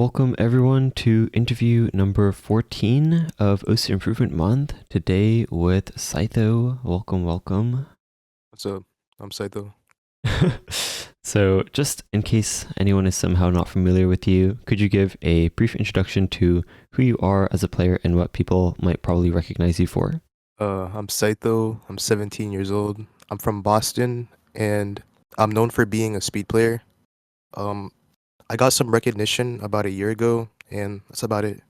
Welcome everyone to interview number 14 of OC Improvement Month. Today with Sytho. Welcome. What's up? I'm Sytho. So just in case anyone is somehow not familiar with you, could you give a brief introduction to who you are as a player and what people might probably recognize you for? I'm Sytho. I'm 17 years old. I'm from Boston, and I'm known for being a speed player. Um, I got some recognition about a year ago, and that's about it.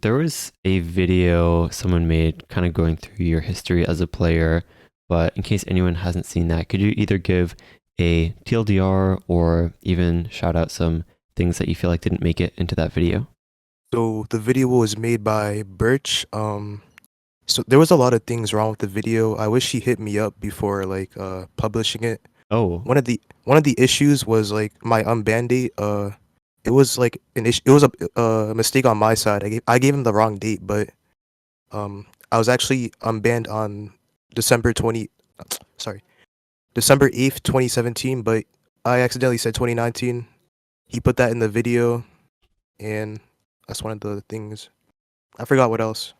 There was a video someone made kind of going through your history as a player, but in case anyone hasn't seen that, could you either give a TLDR or even shout out some things that you feel like didn't make it into that video? So the video was made by Birch. So there was a lot of things wrong with the video. I wish he hit me up before publishing it. Oh, One of the issues was like my unban date. It was like an issue. It was a mistake on my side. I gave him the wrong date, but I was actually unbanned on December 20. Sorry, December 8th, 2017. But I accidentally said 2019. He put that in the video, and that's one of the things. I forgot what else.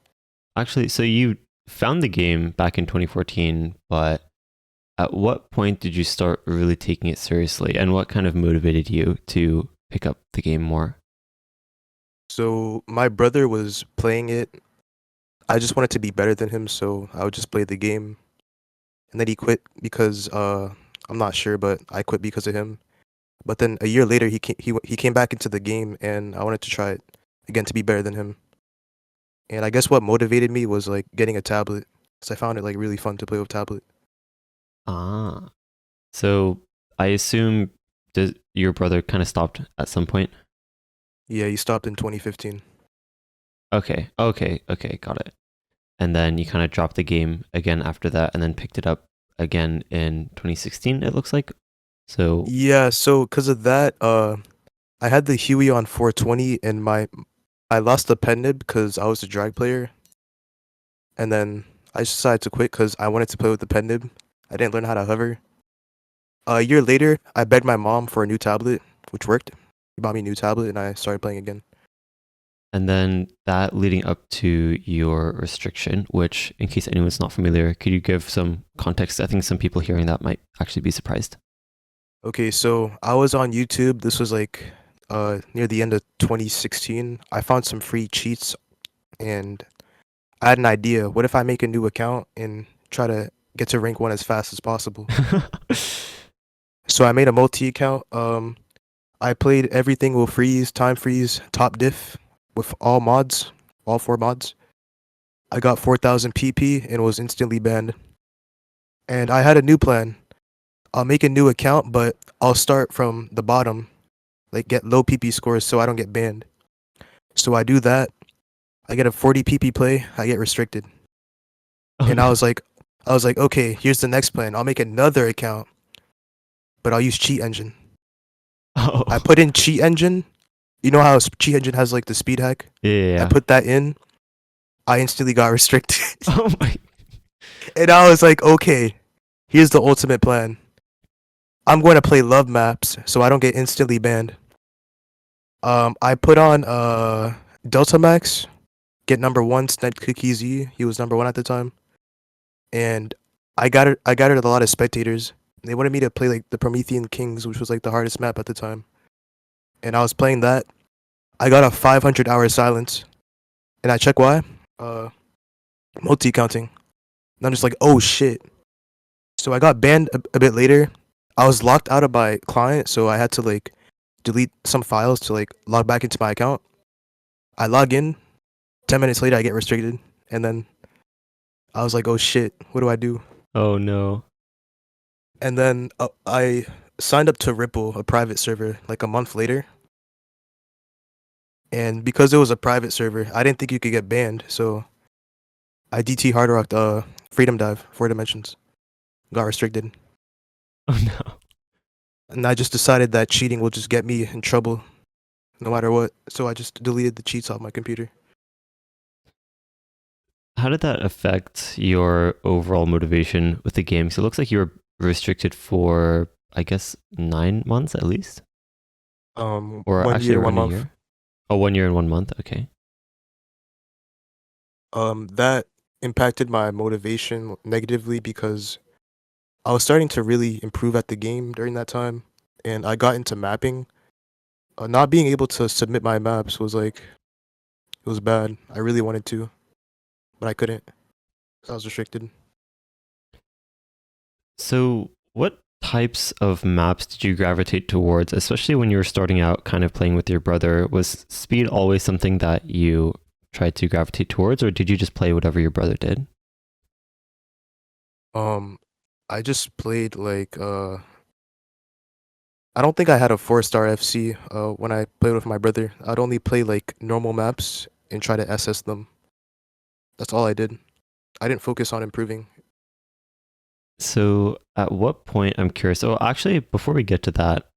actually, so you found the game back in 2014, but at what point did you start really taking it seriously and what kind of motivated you to pick up the game more? So my brother was playing it. I just wanted to be better than him, so I would just play the game. And then he quit because I'm not sure, but I quit because of him. But then a year later, he came back into the game, and I wanted to try it again to be better than him. And I guess what motivated me was like getting a tablet, because I found it like really fun to play with tablet. Ah, so I assume your brother kind of stopped at some point? Yeah, he stopped in 2015. Okay, got it. And then you kind of dropped the game again after that and then picked it up again in 2016, it looks like. So, Yeah, so because of that, I had the Huey on 420, and I lost the pen nib because I was a drag player, and then I just decided to quit because I wanted to play with the pen nib. I didn't learn how to hover. A year later, I begged my mom for a new tablet, which worked. She bought me a new tablet, and I started playing again. and then that leading up to your restriction, which, in case anyone's not familiar, could you give some context? I think some people hearing that might actually be surprised. Okay, so I was on YouTube. This was like near the end of 2016. I found some free cheats, and I had an idea. What if I make a new account and try to get to rank 1 as fast as possible? So I made a multi account. I played everything will freeze, time freeze, top diff with all mods, all 4 mods. I got 4,000 PP and was instantly banned. And I had a new plan. I'll make a new account, but I'll start from the bottom, like get low PP scores so I don't get banned. So I do that. I get a 40 PP play. I get restricted. Oh And no. I was like, okay, here's the next plan. I'll make another account, but I'll use cheat engine. I Oh. put in cheat engine. You know how cheat engine has like the speed hack? I Yeah. put that in. I instantly got restricted. Oh my. And I was like, okay, here's the ultimate plan. I'm going to play love maps so I don't get instantly banned. I put on Delta Max, get number 1, Snipe Cookie Z. He was number 1 at the time. And I got it a lot of spectators. They wanted me to play like the Promethean Kings, which was like the hardest map at the time. And I was playing that. I got a 500-hour silence. And I check why. Uh multi-counting. And I'm just like, oh shit. So I got banned a bit later. I was locked out of my client, so I had to like delete some files to like log back into my account. I log in. 10 minutes later, I get restricted, and then I was like, oh shit, what do I do? Oh no. And then I signed up to Ripple, a private server, like a month later. And because it was a private server, I didn't think you could get banned, so I DT hard rocked Freedom Dive 4 dimensions. Got restricted. Oh no. And I just decided that cheating will just get me in trouble no matter what. So I just deleted the cheats off my computer. How did that affect your overall motivation with the game? So it looks like you were restricted for, I guess, 9 months at least, or One actually year, one around a month. year. Oh, 1 year and 1 month. Okay. That impacted my motivation negatively because I was starting to really improve at the game during that time, and I got into mapping. Not being able to submit my maps was like it was bad. I really wanted to, but I couldn't. 'Cause I was restricted. So, what types of maps did you gravitate towards, especially when you were starting out kind of playing with your brother? Was speed always something that you tried to gravitate towards, or did you just play whatever your brother did? Um, I just played like I don't think I had a 4-star FC when I played with my brother. I'd only play like normal maps and try to SS them. That's all I did. I didn't focus on improving. So, at what point, I'm curious. Oh, actually, before we get to that,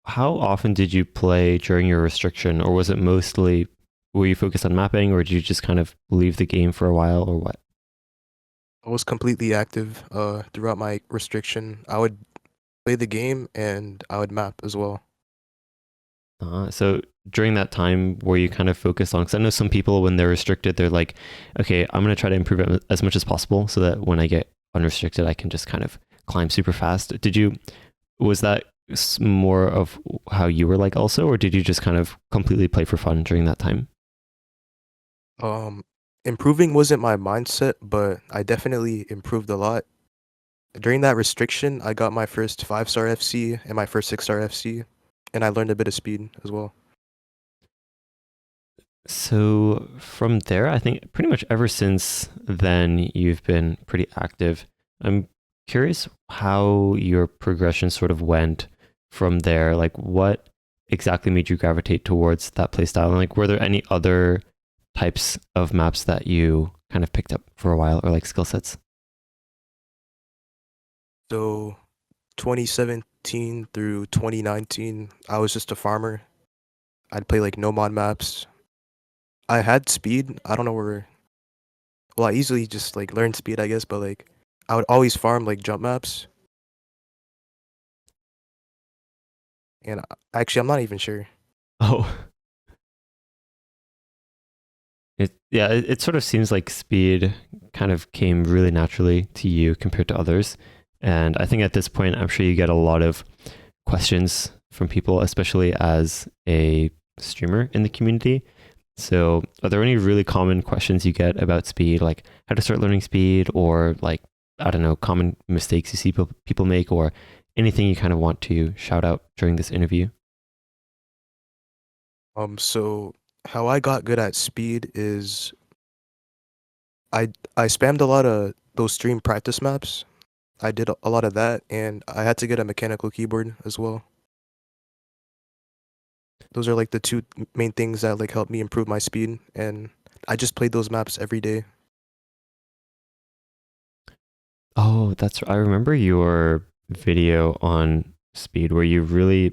how often did you play during your restriction, or was it mostly were you focused on mapping, or did you just kind of leave the game for a while, or what? I was completely active throughout my restriction. I would play the game and I would map as well. So during that time, were you kind of focused on? Because I know some people, when they're restricted, they're like, okay, I'm going to try to improve it as much as possible, so that when I get unrestricted, I can just kind of climb super fast. Was that more of how you were like also, or did you just kind of completely play for fun during that time? Um, Improving wasn't my mindset, but I definitely improved a lot. During that restriction, I got my first 5-star FC and my first 6-star FC, and I learned a bit of speed as well. So from there, I think pretty much ever since then, you've been pretty active. I'm curious how your progression sort of went from there. Like, what exactly made you gravitate towards that playstyle? And like, were there any other types of maps that you kind of picked up for a while, or like skill sets? So 2017 through 2019, I was just a farmer. I'd play like no mod maps. I had speed. I don't know where. Well, I easily just like learned speed, I guess, but like I would always farm like jump maps. And actually, I'm not even sure. Oh, it sort of seems like speed kind of came really naturally to you compared to others. And I think at this point, I'm sure you get a lot of questions from people, especially as a streamer in the community. So, are there any really common questions you get about speed, like how to start learning speed, or like, I don't know, common mistakes you see people make, or anything you kind of want to shout out during this interview? So how I got good at speed is I spammed a lot of those stream practice maps. I did a lot of that, and I had to get a mechanical keyboard as well. Those are like the two main things that like helped me improve my speed, and I just played those maps every day. Oh, I remember your video on speed where you really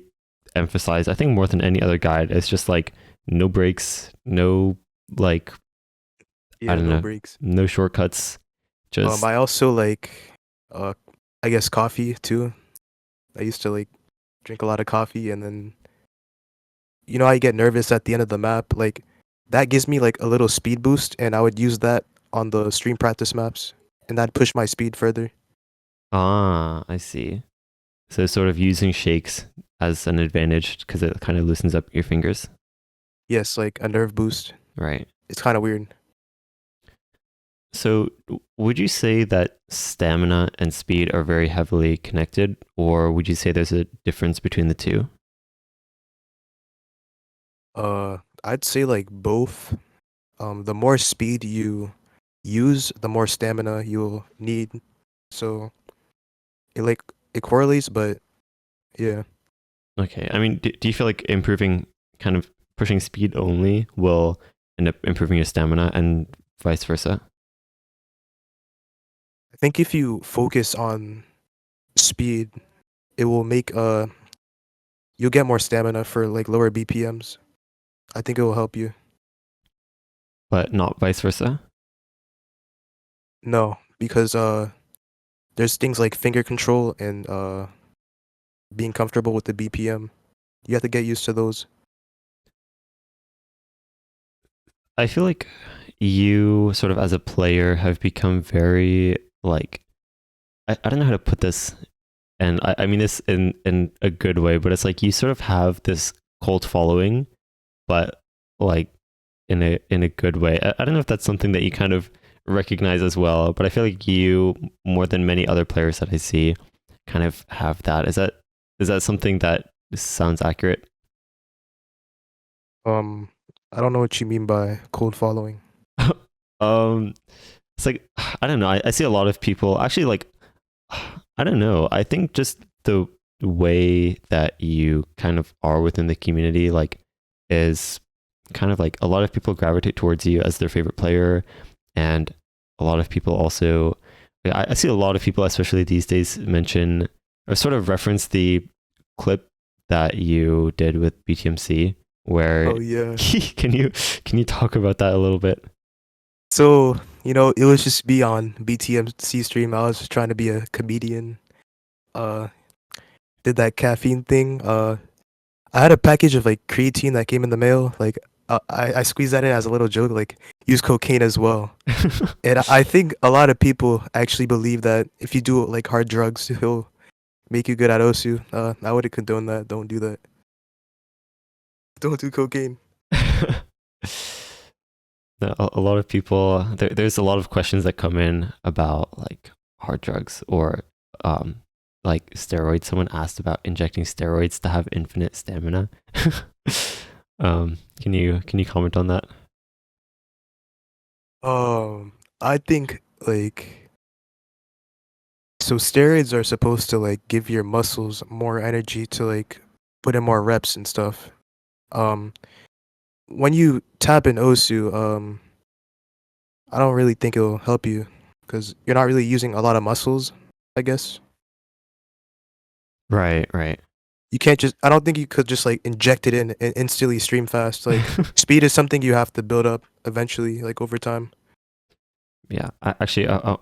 emphasize, I think more than any other guide, it's just like no breaks, no like I Yeah, don't no know, breaks. no shortcuts. Just I also like, uh, I guess coffee too. I used to like drink a lot of coffee, and then you know how you get nervous at the end of the map, like that gives me like a little speed boost, and I would use that on the stream practice maps, and that'd push my speed further. I see. So sort of using shakes as an advantage because it kind of loosens up your fingers, Yes, like a nerve boost. right? It's kind of weird. So would you say that stamina and speed are very heavily connected, or would you say there's a difference between the two? I'd say like both. The more speed you use, the more stamina you'll need. So it like it correlates, but yeah. Okay. I mean, do you feel like improving, kind of pushing speed only will end up improving your stamina and vice versa? I think if you focus on speed, it will make you'll get more stamina for like lower BPMs. I think it will help you. But not vice versa? No, because there's things like finger control and being comfortable with the BPM. You have to get used to those. I feel like you sort of as a player have become very like I don't know how to put this, and I mean this in a good way, but it's like you sort of have this cult following, but like in a good way. I don't know if that's something that you kind of recognize as well, but I feel like you more than many other players that I see kind of have that. Is that something that sounds accurate? Um, I don't know what you mean by cold following. um, it's like I don't know. I see a lot of people actually like I don't know. I think just the way that you kind of are within the community, like, is kind of like a lot of people gravitate towards you as their favorite player, and a lot of people also. I see a lot of people, especially these days, mention or sort of reference the clip that you did with BTMC, where Oh yeah. can you talk about that a little bit? So, it was just be on BTMC stream. I was just trying to be a comedian. Uh, did that caffeine thing. I had a package of like creatine that came in the mail. Like, I squeezed that in as a little joke. Like, use cocaine as well. And I think a lot of people actually believe that if you do like hard drugs, he'll make you good at OSU. I wouldn't condone that. Don't do that. Don't do cocaine. A lot of people there's a lot of questions that come in about like hard drugs or um like steroids. Someone asked about injecting steroids to have infinite stamina. Can you comment on that? I think like so steroids are supposed to like give your muscles more energy to like put in more reps and stuff. Um, when you tap in OSU, I don't really think it'll help you because you're not really using a lot of muscles, I guess. Right, right. You can't just, I don't think you could just like inject it in and instantly stream fast. Like, speed is something you have to build up eventually, like over time. Yeah, I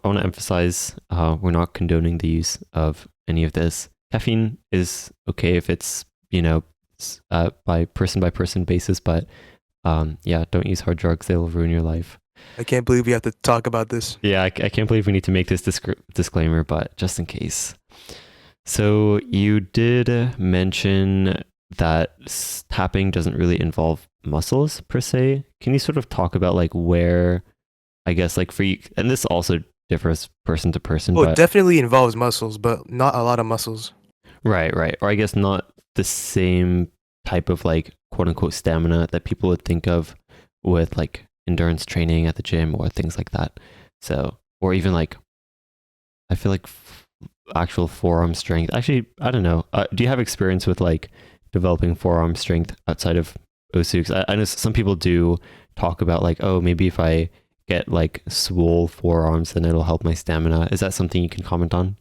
want to emphasize we're not condoning the use of any of this. Caffeine is okay if it's, by person basis, but yeah, don't use hard drugs. They'll ruin your life. I can't believe we have to talk about this. Yeah, I can't believe we need to make this disclaimer, but just in case. So you did mention that tapping doesn't really involve muscles per se. Can you sort of talk about like where, I guess, like for you, and this also differs person to person, Oh, it but definitely involves muscles, but not a lot of muscles. right, right. Or I guess not the same type of like quote unquote stamina that people would think of with like endurance training at the gym or things like that. So, or even like, I feel like actual forearm strength. Actually, I don't know. Do you have experience with like developing forearm strength outside of OSU? 'Cause I know some people do talk about like, oh, maybe if I get like swole forearms, then it'll help my stamina. Is that something you can comment on?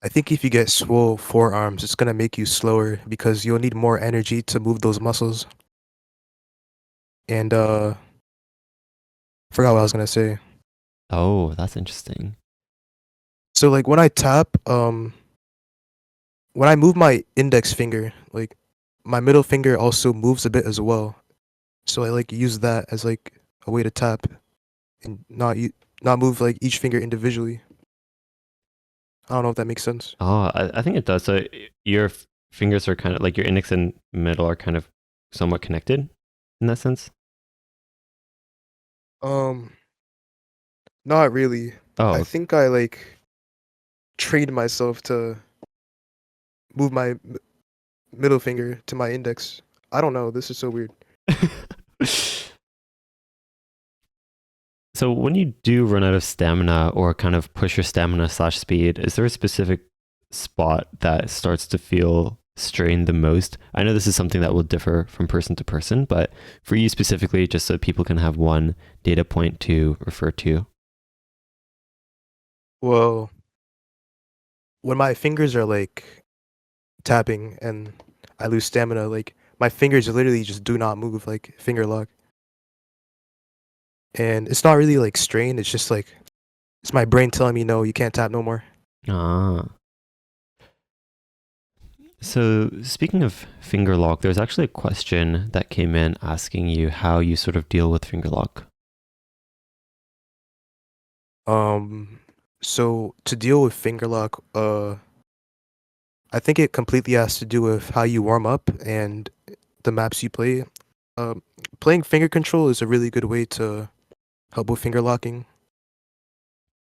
I think if you get swole forearms, it's gonna make you slower because you'll need more energy to move those muscles. And forgot what I was gonna say. Oh, that's interesting. So like when I tap, when I move my index finger, like my middle finger also moves a bit as well. So I like use that as like a way to tap and not move like each finger individually. I don't know if that makes sense. Oh, I think it does. So your fingers are kind of like your index and middle are kind of somewhat connected in that sense. Um, Not really. I Oh, think I like trained myself to move my middle finger to my index. I don't know. This is so weird. so when you do run out of stamina or kind of push your stamina slash speed, is there a specific spot that starts to feel strained the most? I know this is something that will differ from person to person, but for you specifically, just so people can have one data point to refer to. Well, when my fingers are like tapping and I lose stamina, like my fingers literally just do not move like finger lock. And it's not really like strain, it's just like it's my brain telling me no, you can't tap no more. Ah, So, speaking of finger lock, there's actually a question that came in asking you how you sort of deal with finger lock. Um, so to deal with finger lock, I think it completely has to do with how you warm up and the maps you play. Um, Playing finger control is a really good way to help with finger locking.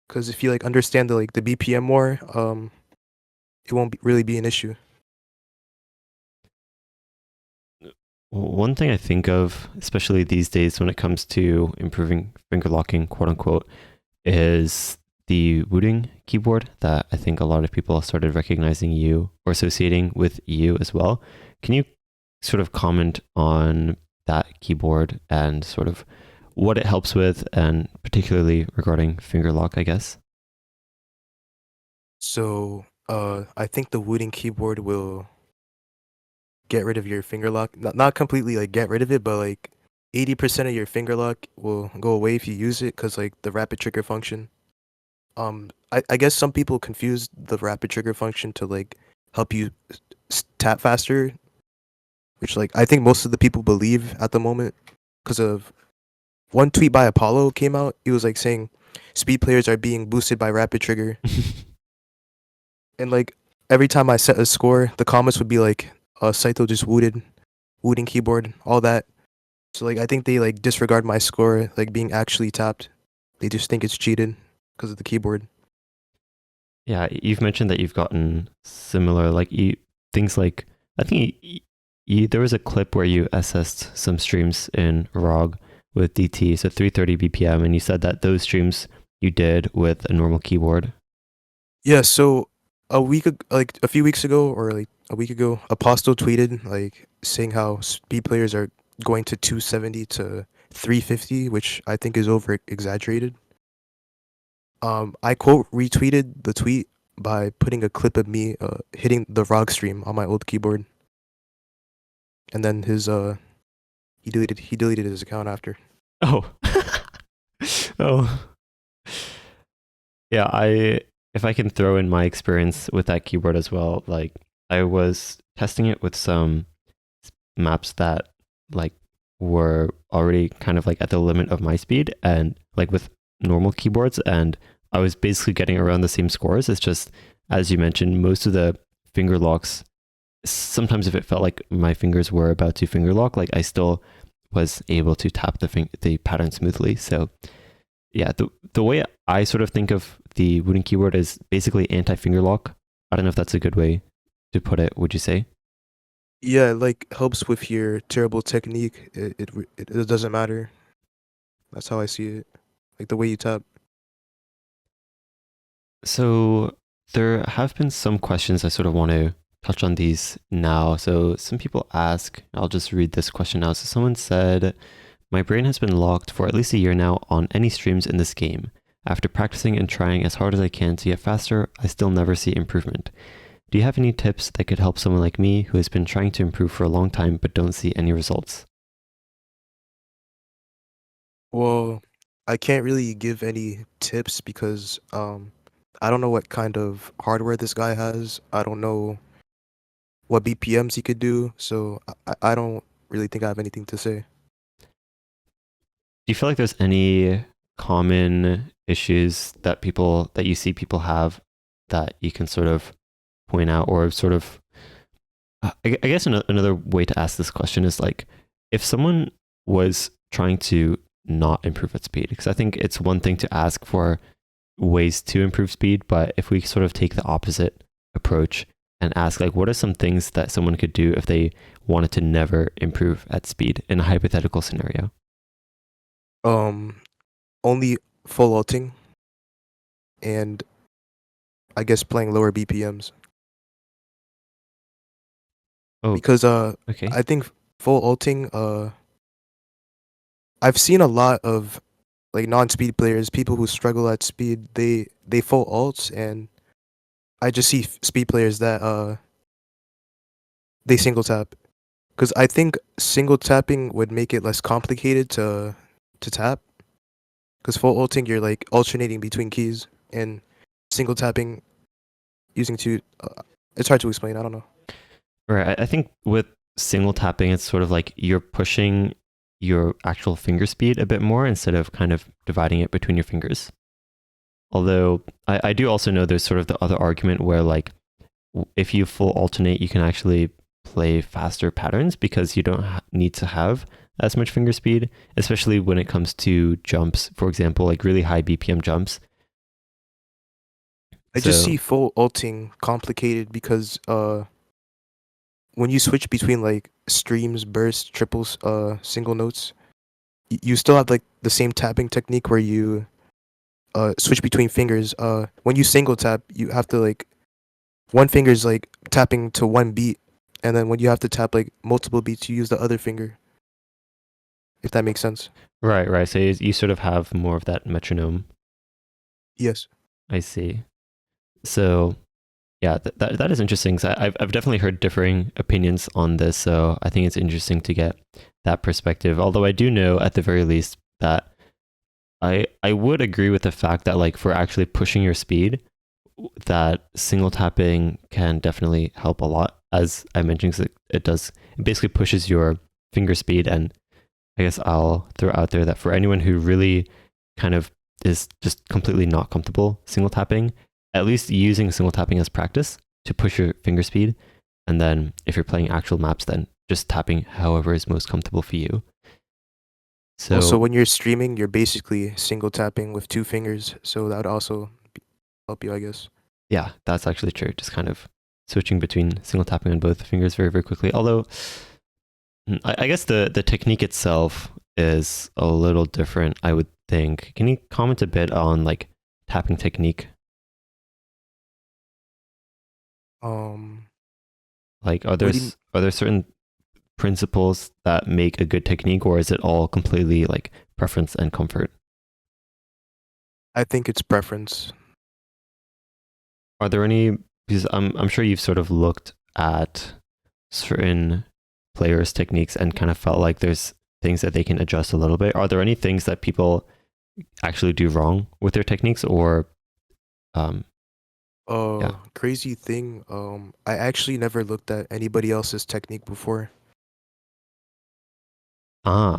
Because if you like understand the BPM more, it won't really be an issue. One thing I think of, especially these days when it comes to improving finger locking, quote unquote, is the wooting keyboard that I think a lot of people started recognizing you or associating with you as well. Can you sort of comment on that keyboard and sort of what it helps with, and particularly regarding finger lock, I guess? So, I think the wooting keyboard will get rid of your finger lock. Not completely like get rid of it, but like 80% of your finger lock will go away if you use it because like the rapid trigger function. I guess some people confuse the rapid trigger function to like help you tap faster, which like I think most of the people believe at the moment because of one tweet by Apollo came out. He was like saying speed players are being boosted by rapid trigger, and like every time I set a score, the comments would be like, Sytho just wooting keyboard, all that. So like I think they like disregard my score like being actually tapped. They just think it's cheated because of the keyboard. Yeah, you've mentioned that you've gotten similar, like things like, I think there was a clip where you assessed some streams in ROG with DT, so 330 BPM, and you said that those streams you did with a normal keyboard. Yeah, so like a few weeks ago or like a week ago, Apostle tweeted like saying how speed players are going to 270 to 350, which I think is over exaggerated. I quote retweeted the tweet by putting a clip of me hitting the ROG stream on my old keyboard, and then he deleted his account after. Oh. Oh. Yeah, if I can throw in my experience with that keyboard as well, like I was testing it with some maps that like were already kind of like at the limit of my speed and like with normal keyboards, and I was basically getting around the same scores. It's just, as you mentioned, most of the finger locks, sometimes if it felt like my fingers were about to finger lock, like I still was able to tap the pattern smoothly. So yeah, the way I sort of think of the wooden keyboard is basically anti finger lock. I don't know if that's a good way to put it. Would you say? Yeah, it, like helps with your terrible technique. It doesn't matter. That's how I see it. Like the way you tap. So there have been some questions I sort of want to touch on these now. So some people ask, I'll just read this question now. So someone said, my brain has been locked for at least a year now on any streams in this game. After practicing and trying as hard as I can to get faster, I still never see improvement. Do you have any tips that could help someone like me who has been trying to improve for a long time but don't see any results? Well, I can't really give any tips because I don't know what kind of hardware this guy has. I don't know what BPMs he could do, so I don't really think I have anything to say. Do you feel like there's any common issues that you see people have that you can sort of point out, or sort of I guess another way to ask this question is like, if someone was trying to not improve at speed, because I think it's one thing to ask for ways to improve speed, but if we sort of take the opposite approach and ask like, what are some things that someone could do if they wanted to never improve at speed in a hypothetical scenario? Um, Only full ulting and I guess playing lower BPMs Oh, because okay. I think full ulting I've seen a lot of like non-speed players, people who struggle at speed. They full ults, and I just see speed players that they single tap because I think single tapping would make it less complicated to tap. Because full ulting, you're like alternating between keys, and single tapping using two. It's hard to explain. I don't know. Right. I think with single tapping, it's sort of like you're pushing your actual finger speed a bit more instead of kind of dividing it between your fingers. Although I do also know there's sort of the other argument where like if you full alternate, you can actually play faster patterns because you don't need to have as much finger speed, especially when it comes to jumps, for example, like really high BPM jumps. I just see So, full alting complicated because when you switch between like streams, bursts, triples, single notes, you still have like the same tapping technique where you switch between fingers. When you single tap, you have to like one finger is like tapping to one beat, and then when you have to tap like multiple beats, you use the other finger. If that makes sense. right. So you sort of have more of that metronome. Yes. I see. So, yeah, that is interesting. So I've definitely heard differing opinions on this. So I think it's interesting to get that perspective. Although I do know at the very least that I would agree with the fact that like for actually pushing your speed, that single tapping can definitely help a lot. As I mentioned, 'cause it basically pushes your finger speed. And I guess I'll throw out there that for anyone who really kind of is just completely not comfortable single tapping, at least using single tapping as practice to push your finger speed. And then if you're playing actual maps, then just tapping however is most comfortable for you. Also, So when you're streaming, you're basically single tapping with two fingers, so that would also help you, I guess. yeah, that's actually true. Just kind of switching between single tapping on both fingers very, very quickly. Although I guess the technique itself is a little different, I would think. Can you comment a bit on like tapping technique? Um, Like, what do you, are there certain principles that make a good technique, or is it all completely like preference and comfort? I think it's preference. Are there any? Because I'm sure you've sort of looked at certain players' techniques and kind of felt like there's things that they can adjust a little bit. Are there any things that people actually do wrong with their techniques, or um, yeah? Crazy thing. I actually never looked at anybody else's technique before. Ah,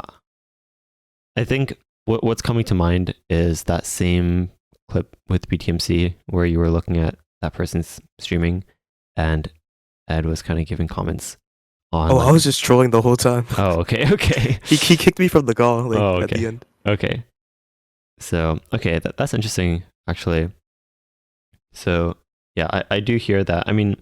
I think what's coming to mind is that same clip with BTMC where you were looking at that person's streaming, and Ed was kind of giving comments on Oh, I like, was just trolling the whole time. oh, okay, okay, He kicked me from the call like oh, at the okay, end. okay. So okay, that's interesting actually. So yeah, I do hear that. I mean,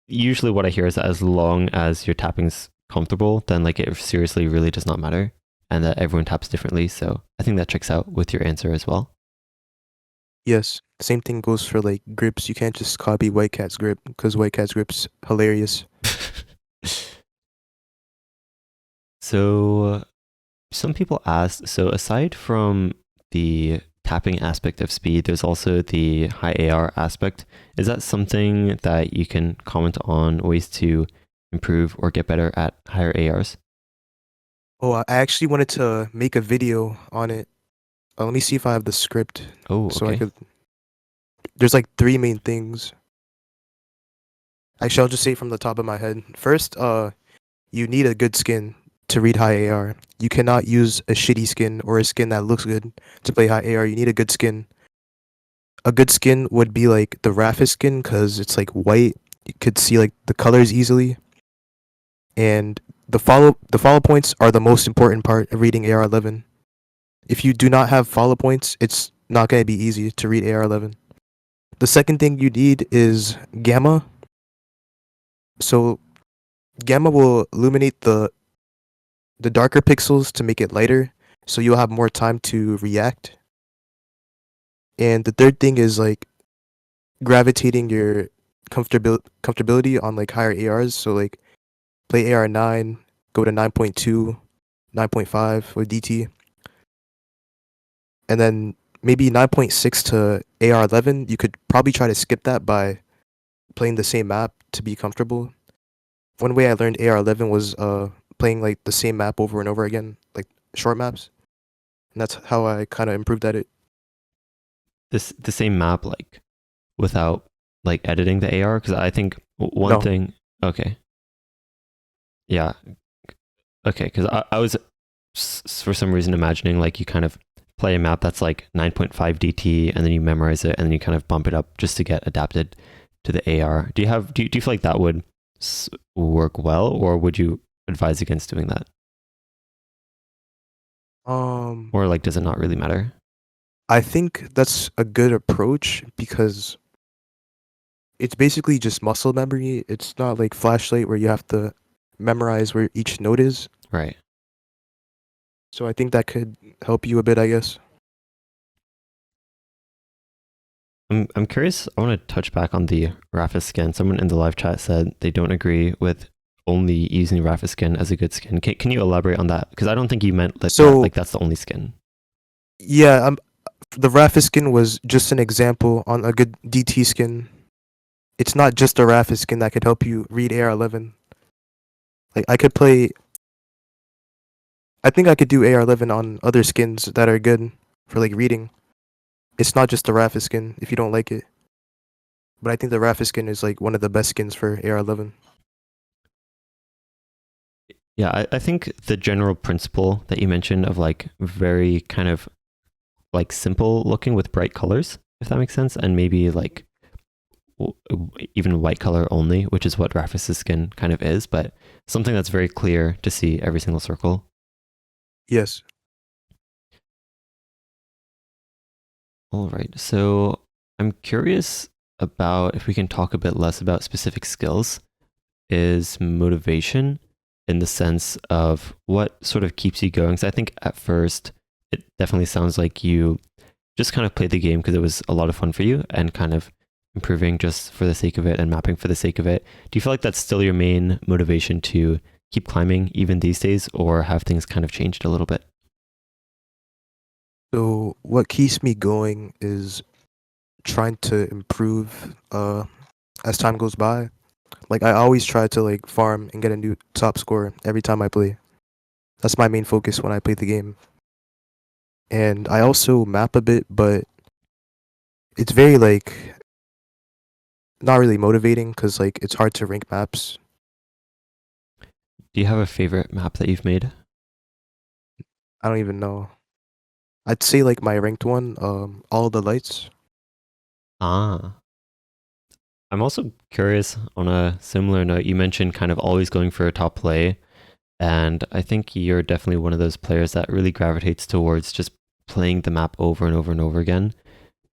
usually what I hear is that as long as your tapping's comfortable, then like it seriously really does not matter, and that everyone taps differently. So I think that checks out with your answer as well. Yes, same thing goes for like grips. You can't just copy White Cat's grip because White Cat's grip's hilarious. So some people ask, so aside from the tapping aspect of speed, there's also the high AR aspect. Is that something that you can comment on, ways to improve or get better at higher ARs? Oh, I actually wanted to make a video on it. Let me see if I have the script Oh, so I okay. could. There's like three main things. Actually, I'll just say it from the top of my head. First, you need a good skin to read high AR. You cannot use a shitty skin or a skin that looks good to play high AR. You need a good skin. A good skin would be like the rafis skin because it's like white. You could see like the colors easily. And the follow points are the most important part of reading AR11. If you do not have follow points, it's not going to be easy to read AR11. The second thing you need is gamma. So gamma will illuminate the darker pixels to make it lighter, so you'll have more time to react. And the third thing is like gravitating your comfortability on like higher ARs. So like play AR9, go to 9.2, 9.5 with DT, and then maybe 9.6 to AR11. You could probably try to skip that by playing the same map to be comfortable. One way I learned AR11 was playing like the same map over and over again, like short maps, and that's how I kind of improved at it. This the same map like without like editing the AR, because I think one No, thing. Okay, Yeah. Okay, because I was for some reason imagining like you kind of play a map that's like 9.5 DT and then you memorize it and then you kind of bump it up just to get adapted to the AR. Do you feel like that would work well, or would you advise against doing that? Um, Or like does it not really matter? I think that's a good approach because it's basically just muscle memory. It's not like Flashlight where you have to memorize where each node is. Right. So I think that could help you a bit, I guess. I'm curious. I want to touch back on the rafis skin. Someone in the live chat said they don't agree with only using rafis skin as a good skin. Can you elaborate on that? Because I don't think you meant that So like that's the only skin. yeah, the Rafis skin was just an example on a good DT skin. It's not just a Rafis skin that could help you read AR11. Like I could play, I think I could do AR11 on other skins that are good for like reading. It's not just the Rafis skin if you don't like it. But I think the Rafis skin is like one of the best skins for AR11. Yeah, I think the general principle that you mentioned of like very kind of like simple looking with bright colors, if that makes sense, and maybe like even white color only, which is what Rafis' skin kind of is, but something that's very clear to see every single circle. Yes. All right, so I'm curious about if we can talk a bit less about specific skills. Is motivation in the sense of what sort of keeps you going? So I think at first it definitely sounds like you just kind of played the game because it was a lot of fun for you and kind of improving just for the sake of it and mapping for the sake of it. Do you feel like that's still your main motivation to keep climbing even these days, or have things kind of changed a little bit? So what keeps me going is trying to improve as time goes by. Like I always try to like farm and get a new top score every time I play. That's my main focus when I play the game. And I also map a bit, but it's very like not really motivating because like it's hard to rank maps. Do you have a favorite map that you've made? I don't even know. I'd say like my ranked one, all the lights. Ah, I'm also curious on a similar note. You mentioned kind of always going for a top play. And I think you're definitely one of those players that really gravitates towards just playing the map over and over and over again.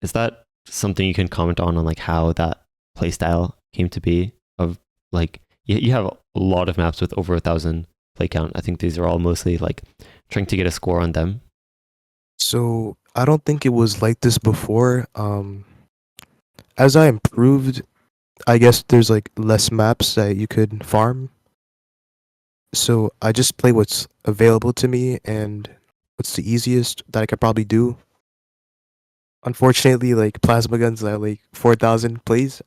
Is that something you can comment on like how that playstyle came to be? Of like you have a lot of maps with over 1,000 play count. I think these are all mostly like trying to get a score on them. So I don't think it was like this before. As I improved, I guess there's like less maps that you could farm. So I just play what's available to me and what's the easiest that I could probably do. Unfortunately, like plasma guns at like 4,000 plays,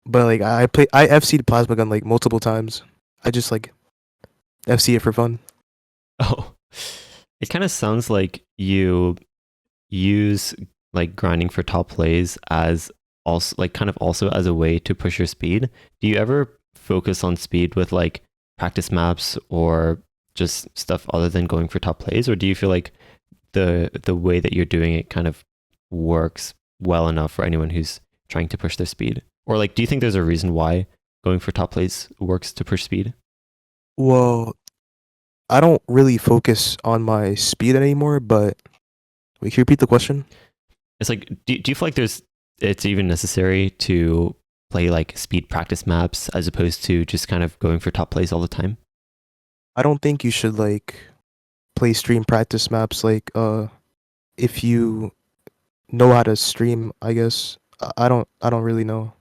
but like I FC'd plasma gun like multiple times. I just like FC it for fun. Oh, it kind of sounds like you use like grinding for top plays as also like kind of also as a way to push your speed. Do you ever focus on speed with like practice maps or just stuff other than going for top plays, or do you feel like the way that you're doing it kind of works well enough for anyone who's trying to push their speed? Or like do you think there's a reason why going for top plays works to push speed? Well, I don't really focus on my speed anymore, but wait, can you repeat the question? It's like, do you feel like it's even necessary to play like speed practice maps as opposed to just kind of going for top plays all the time? I don't think you should like play stream practice maps like if you know how to stream, I guess. I don't really know.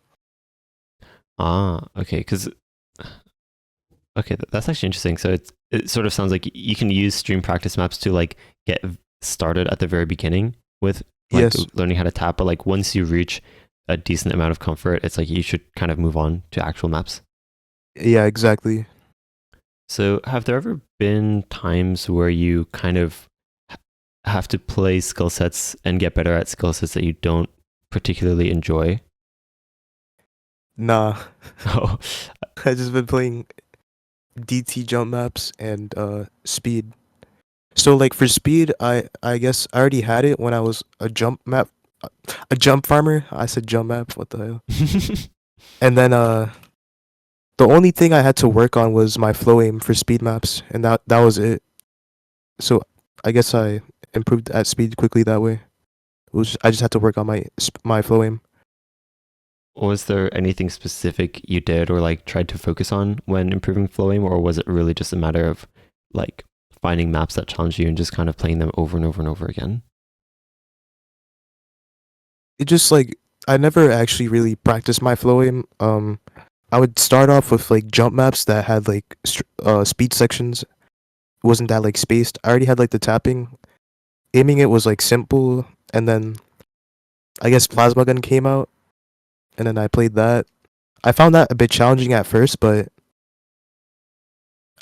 Ah, okay, because okay, that's actually interesting. So it sort of sounds like you can use stream practice maps to like get started at the very beginning with like Yes. learning how to tap, but like once you reach a decent amount of comfort, it's like you should kind of move on to actual maps. Yeah, exactly. So, have there ever been times where you kind of have to play skill sets and get better at skill sets that you don't particularly enjoy? Nah. Oh, I just been playing DT jump maps and speed. So like for speed, I guess I already had it when I was a jump farmer. I said jump map. What the hell? And then the only thing I had to work on was my flow aim for speed maps, and that was it. So I guess I improved at speed quickly that way. I just had to work on my flow aim. Was there anything specific you did or like tried to focus on when improving flow aim, or was it really just a matter of like finding maps that challenge you and just kind of playing them over and over and over again? It just like I never actually really practiced my flow aim. I would start off with like jump maps that had like speed sections. It wasn't that like spaced. I already had like the tapping. Aiming it was like simple, and then I guess plasma gun came out, and then I played that. I found that a bit challenging at first, but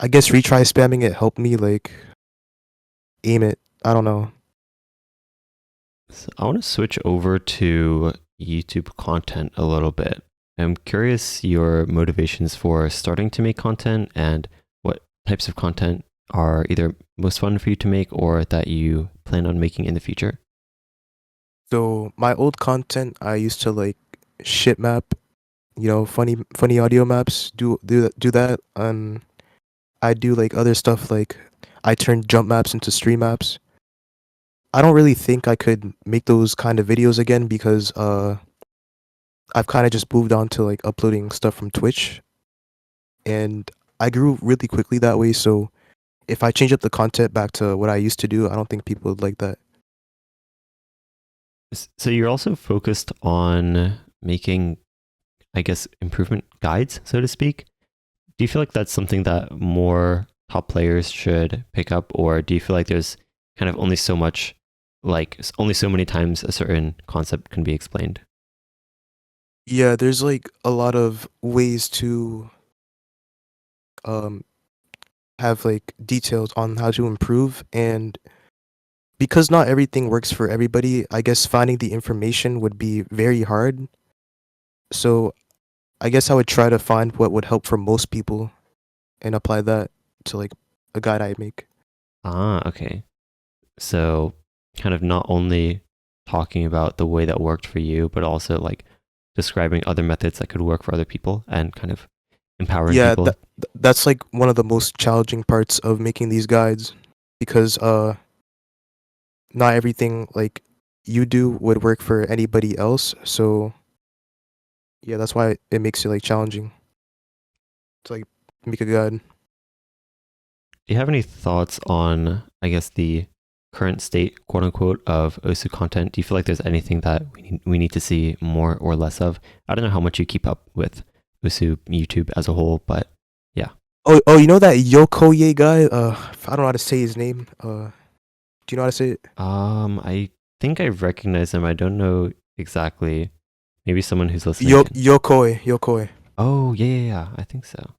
I guess retry spamming it helped me like aim it. I don't know. So I want to switch over to YouTube content a little bit. I'm curious your motivations for starting to make content and what types of content are either most fun for you to make or that you plan on making in the future. So my old content, I used to like shit map, funny audio maps. Do that, and I do like other stuff like I turned jump maps into stream maps. I don't really think I could make those kind of videos again because I've kind of just moved on to like uploading stuff from Twitch, and I grew really quickly that way. So if I change up the content back to what I used to do, I don't think people would like that. So you're also focused on making, I guess, improvement guides, so to speak. Do you feel like that's something that more top players should pick up, or do you feel like there's kind of only so much, like only so many times a certain concept can be explained? Yeah, there's like a lot of ways to um have like details on how to improve, and because not everything works for everybody, I guess finding the information would be very hard. So I guess I would try to find what would help for most people and apply that to like a guide I make. Ah, okay. So kind of not only talking about the way that worked for you, but also like describing other methods that could work for other people and kind of empowering Yeah, people. that's like one of the most challenging parts of making these guides because not everything like you do would work for anybody else. So yeah, that's why it makes it like challenging to like make a guide. Do you have any thoughts on, I guess, the current state, quote unquote, of OSU content? Do you feel like there's anything that we need to see more or less of? I don't know how much you keep up with OSU YouTube as a whole, but yeah. Oh, you know that Yokoye guy? I don't know how to say his name. Do you know how to say it? I think I recognize him. I don't know exactly. Maybe someone who's listening can. Yokoi. Oh, yeah, I think so.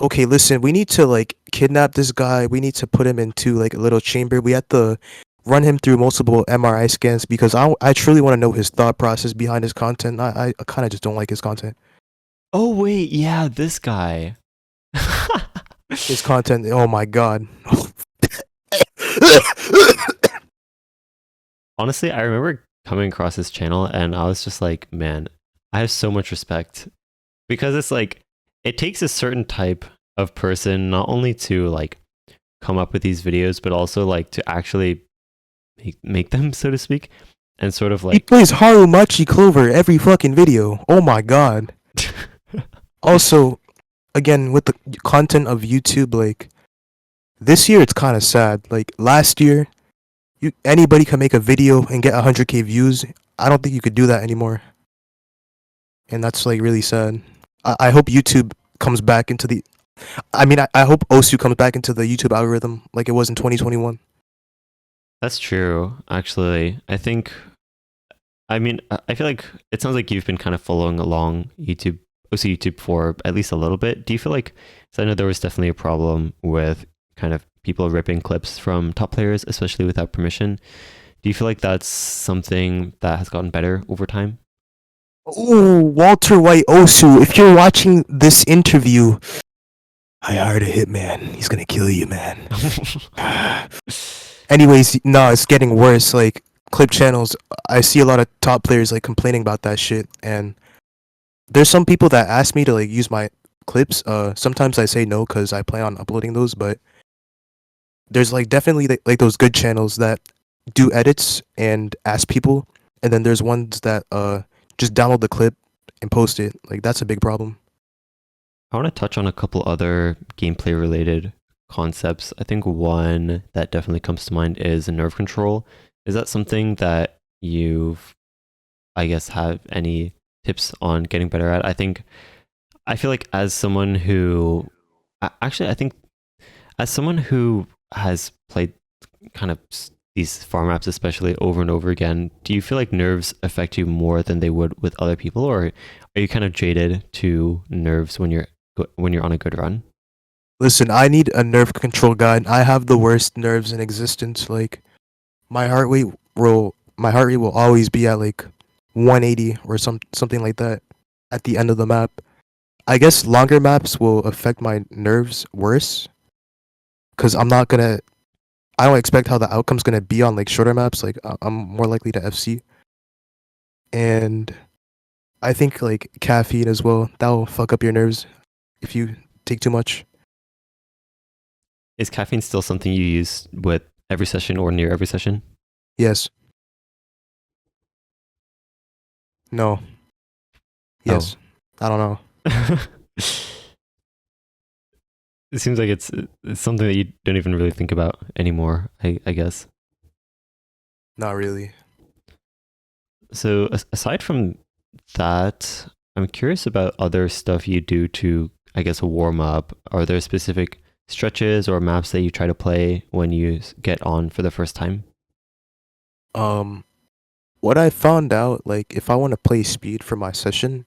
Okay, listen, we need to like kidnap this guy. We need to put him into like a little chamber. We have to run him through multiple MRI scans because I truly want to know his thought process behind his content. I kind of just don't like his content. Oh, wait, yeah, this guy. His content, oh my god. Honestly, I remember coming across his channel and I was just like, man, I have so much respect because it's like, it takes a certain type of person not only to like come up with these videos, but also like to actually make them, so to speak, and sort of He like. plays Harumachi Clover every fucking video. Oh my god. Also, again, with the content of YouTube, like this year, it's kind of sad. Like last year, anybody can make a video and get 100K views. I don't think you could do that anymore, and that's like really sad. I hope YouTube comes back into the. I mean, I hope OSU comes back into the YouTube algorithm like it was in 2021. That's true, actually. I mean, I feel like it sounds like you've been kind of following along YouTube, OC YouTube for at least a little bit. Do you feel like, so I know there was definitely a problem with kind of people ripping clips from top players, especially without permission. Do you feel like that's something that has gotten better over time? Oh, Walter White OSU, if you're watching this interview, I hired a hitman. He's gonna kill you, man. Anyways, no, it's getting worse. Like clip channels, I see a lot of top players like complaining about that shit, and there's some people that ask me to like use my clips. Sometimes I say no because I plan on uploading those, but there's like definitely like those good channels that do edits and ask people, and then there's ones that just download the clip and post it. Like that's a big problem. I want to touch on a couple other gameplay related concepts. I think one that definitely comes to mind is nerve control. Is that something that you've, I guess, have any tips on getting better at? I feel like as someone who, actually, I think as someone who has played kind of these farm maps, especially over and over again, do you feel like nerves affect you more than they would with other people, or are you kind of jaded to nerves when you're on a good run? Listen, I need a nerve control guide. I have the worst nerves in existence. Like my heart rate will always be at like 180 or something like that at the end of the map. I guess longer maps will affect my nerves worse because I don't expect how the outcome's gonna be on like shorter maps. Like I'm more likely to FC, and I think like caffeine as well. That'll fuck up your nerves if you take too much. Is caffeine still something you use with every session or near every session? Yes. No. Oh. Yes. I don't know. It seems like it's something that you don't even really think about anymore, I guess. Not really. So aside from that, I'm curious about other stuff you do to, I guess, warm up. Are there specific stretches or maps that you try to play when you get on for the first time? Um, what I found out, like if I want to play speed for my session,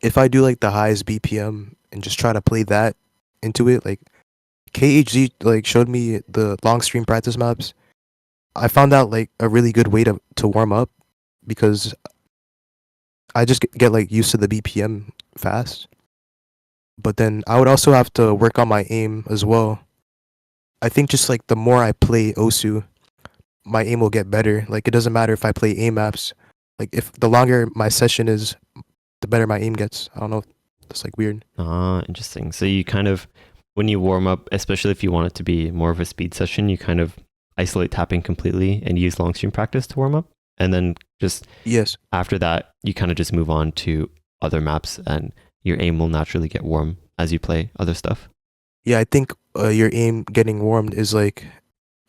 if I do like the highest BPM and just try to play that into it, like KHZ like showed me the long stream practice maps. I found out like a really good way to warm up because I just get like used to the BPM fast. But then I would also have to work on my aim as well. I think just like the more I play Osu, my aim will get better. Like it doesn't matter if I play aim maps. Like if the longer my session is, the better my aim gets. I don't know. That's like weird. Ah, interesting. So you kind of, when you warm up, especially if you want it to be more of a speed session, you kind of isolate tapping completely and use long stream practice to warm up. And then just Yes. after that, you kind of just move on to other maps and your aim will naturally get warm as you play other stuff. Yeah, I think your aim getting warmed is like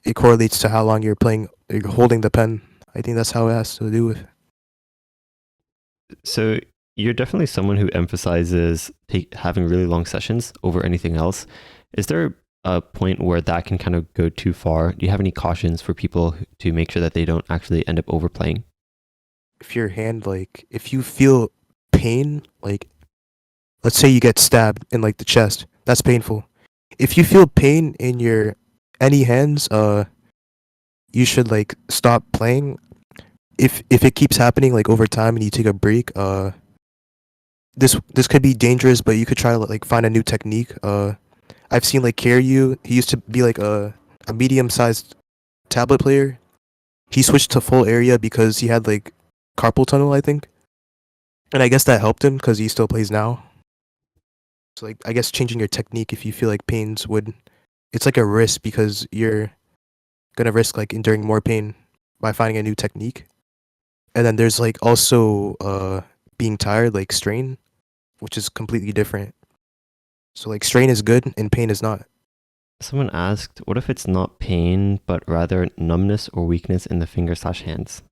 it correlates to how long you're holding the pen. I think that's how it has to do with. So you're definitely someone who emphasizes having really long sessions over anything else. Is there a point where that can kind of go too far? Do you have any cautions for people to make sure that they don't actually end up overplaying? If your hand like if you feel pain, like let's say you get stabbed in like the chest, that's painful. If you feel pain in your any hands, you should like stop playing. If it keeps happening like over time and you take a break, this could be dangerous, but you could try to like find a new technique. I've seen like Kiryu, he used to be like a medium sized tablet player. He switched to full area because he had like carpal tunnel, I think. And I guess that helped him because he still plays now. So like I guess changing your technique if you feel like pains would it's like a risk because you're gonna risk like enduring more pain by finding a new technique. And then there's like also being tired, like strain, which is completely different. So like strain is good and pain is not. Someone asked, what if it's not pain, but rather numbness or weakness in the finger/hands?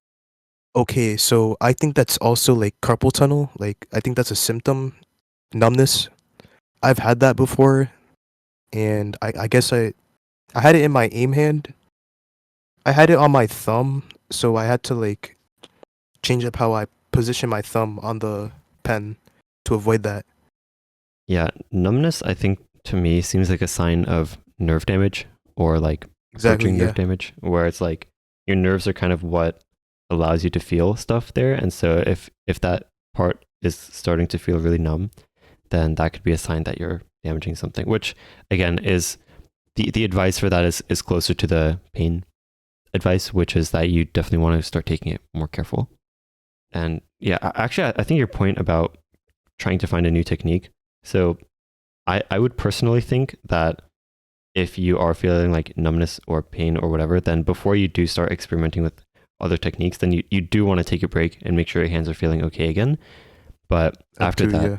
Okay, so I think that's also like carpal tunnel. Like I think that's a symptom, numbness. I've had that before, and I guess I had it in my aim hand. I had it on my thumb, so I had to like change up how I position my thumb on the pen to avoid that. Yeah, numbness, I think to me seems like a sign of nerve damage or like Exactly, approaching nerve yeah. damage, where it's like your nerves are kind of what allows you to feel stuff there. And so if that part is starting to feel really numb, then that could be a sign that you're damaging something, which again is the advice for that is closer to the pain advice, which is that you definitely want to start taking it more careful. And yeah, actually, I think your point about trying to find a new technique. So I would personally think that if you are feeling like numbness or pain or whatever, then before you do start experimenting with other techniques, then you do want to take a break and make sure your hands are feeling okay again. But That after too, that, yeah.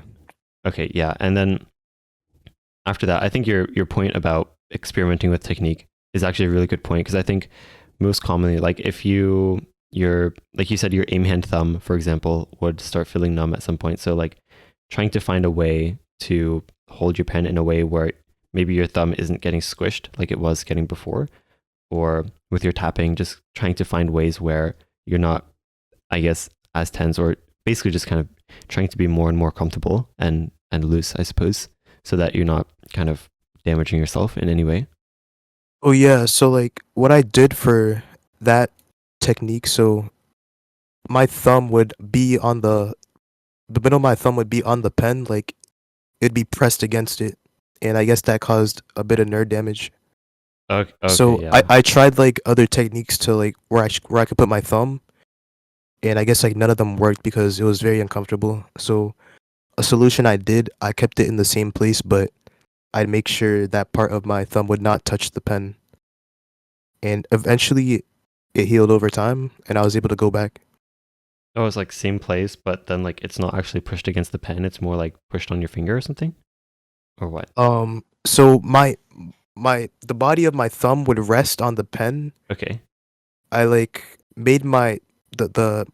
okay, yeah. And then after that, I think your point about experimenting with technique is actually a really good point, because I think most commonly, like if you're like you said, your aim hand thumb, for example, would start feeling numb at some point. So like trying to find a way to hold your pen in a way where maybe your thumb isn't getting squished like it was getting before, or with your tapping, just trying to find ways where you're not, I guess, as tense, or basically just kind of trying to be more and more comfortable and loose, I suppose, so that you're not kind of damaging yourself in any way. Oh yeah, so like what I did for that technique, so my thumb would be on the middle of my thumb would be on the pen, like it'd be pressed against it, and I guess that caused a bit of nerve damage. Okay, okay, So I yeah. I tried like other techniques to like where I could put my thumb, and I guess like none of them worked because it was very uncomfortable. So a solution I kept it in the same place, but I'd make sure that part of my thumb would not touch the pen, and eventually it healed over time, and I was able to go back. Oh, it's like same place, but then like it's not actually pushed against the pen. It's more like pushed on your finger or something, or what? So the body of my thumb would rest on the pen. Okay. I like made the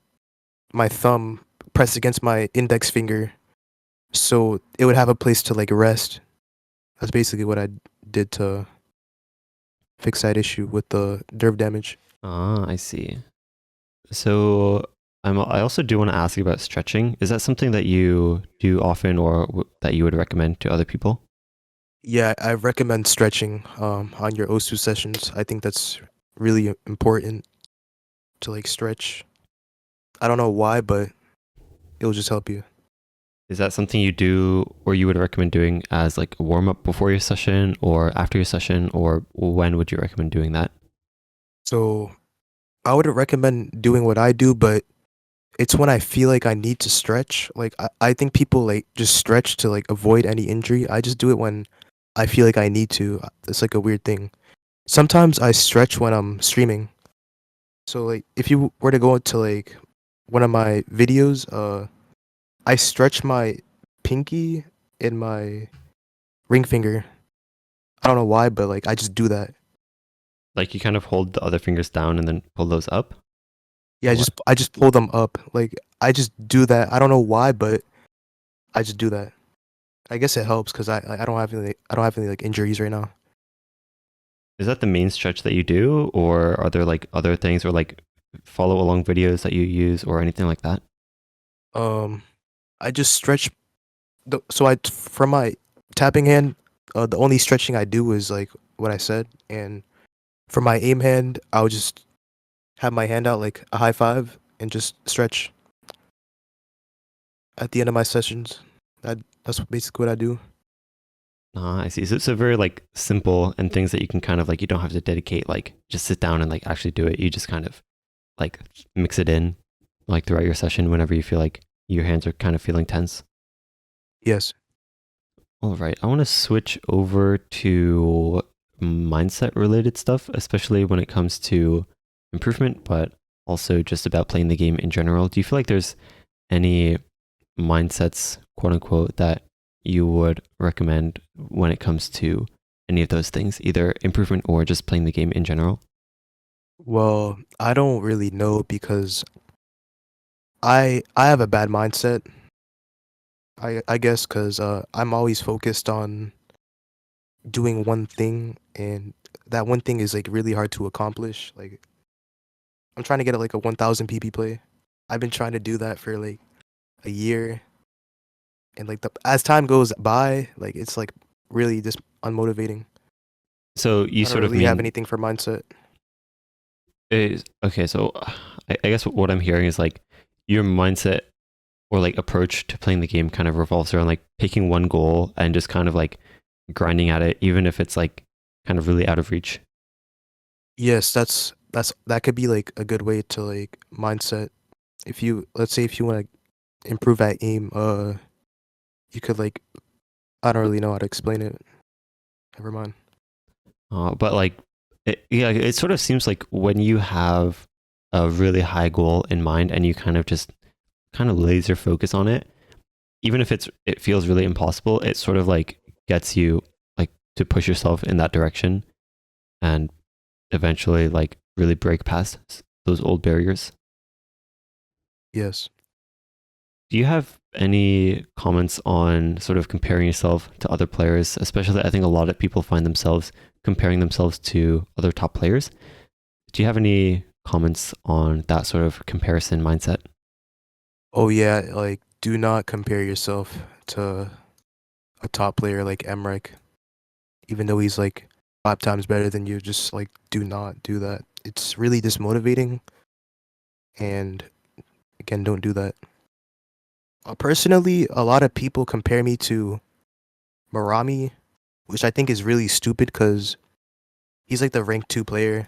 my thumb press against my index finger, so it would have a place to like rest. That's basically what I did to fix that issue with the nerve damage. Ah, I see. So I also do want to ask you about stretching. Is that something that you do often, or that you would recommend to other people? Yeah, I recommend stretching on your OSU sessions. I think that's really important to like stretch. I don't know why, but it'll just help you. Is that something you do, or you would recommend doing as like a warm up before your session, or after your session, or when would you recommend doing that? So I would recommend doing what I do, but it's when I feel like I need to stretch. Like I think people like just stretch to like avoid any injury. I just do it when I feel like I need to. It's like a weird thing. Sometimes I stretch when I'm streaming. So like if you were to go into like one of my videos, I stretch my pinky and my ring finger. I don't know why, but like I just do that. Like you kind of hold the other fingers down and then pull those up, Yeah, or what? I just pull them up. Like I just do that. I don't know why, but I just do that. I guess it helps because I don't have any like injuries right now. Is that the main stretch that you do, or are there like other things, or like follow along videos that you use, or anything like that? Um, I just stretch. So I from my tapping hand, the only stretching I do is like what I said, and for my aim hand, I'll just have my hand out like a high five and just stretch at the end of my sessions. That's basically what I do. Ah, I see. So it's a very like simple, and things that you can kind of like, you don't have to dedicate, like just sit down and like actually do it. You just kind of like mix it in like throughout your session whenever you feel like your hands are kind of feeling tense. Yes. All right. I want to switch over to mindset related stuff, especially when it comes to improvement, but also just about playing the game in general. Do you feel like there's any mindsets, quote unquote, that you would recommend when it comes to any of those things, either improvement or just playing the game in general? Well, I don't really know because I have a bad mindset. I guess because I'm always focused on doing one thing, and that one thing is like really hard to accomplish. Like I'm trying to get like a 1,000 PP play. I've been trying to do that for like a year, and like as time goes by, like it's like really just unmotivating. So you I don't sort of really have mean anything for mindset. is okay. So I guess what I'm hearing is like your mindset or like approach to playing the game kind of revolves around like picking one goal and just kind of like grinding at it, even if it's like kind of really out of reach. Yes, that could be like a good way to like mindset. If you let's say if you want to improve at aim, you could like I don't really know how to explain it. Never mind. But like, yeah, it sort of seems like when you have a really high goal in mind and you kind of just kind of laser focus on it, even if it feels really impossible, it sort of like gets you like to push yourself in that direction and eventually like really break past those old barriers. Yes. Do you have any comments on sort of comparing yourself to other players? Especially, I think a lot of people find themselves comparing themselves to other top players. Do you have any comments on that sort of comparison mindset? Oh yeah, like do not compare yourself to a top player like Emmerich, even though he's like 5 times better than you. Just like do not do that. It's really dismotivating, and again, don't do that. Personally, a lot of people compare me to Marami, which I think is really stupid because he's like the rank 2 player,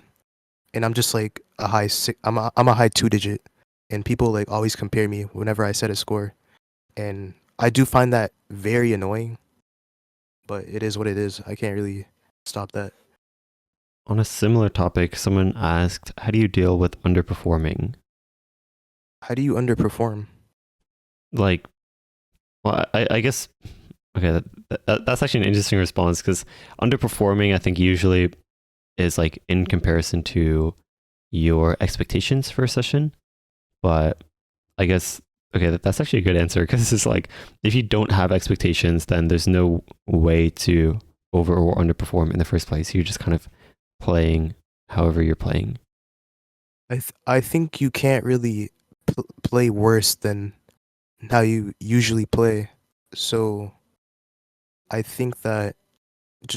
and I'm just like a high six. I'm a high 2 digit, and people like always compare me whenever I set a score, and I do find that very annoying. But it is what it is. I can't really stop that. On a similar topic, someone asked, how do you deal with underperforming? How do you underperform? Like, well, I guess, okay, that's actually an interesting response because underperforming, I think, usually is like in comparison to your expectations for a session. But I guess, okay, that's actually a good answer because it's like if you don't have expectations, then there's no way to over or underperform in the first place. You're just kind of playing however you're playing. I think you can't really play worse than how you usually play. So I think that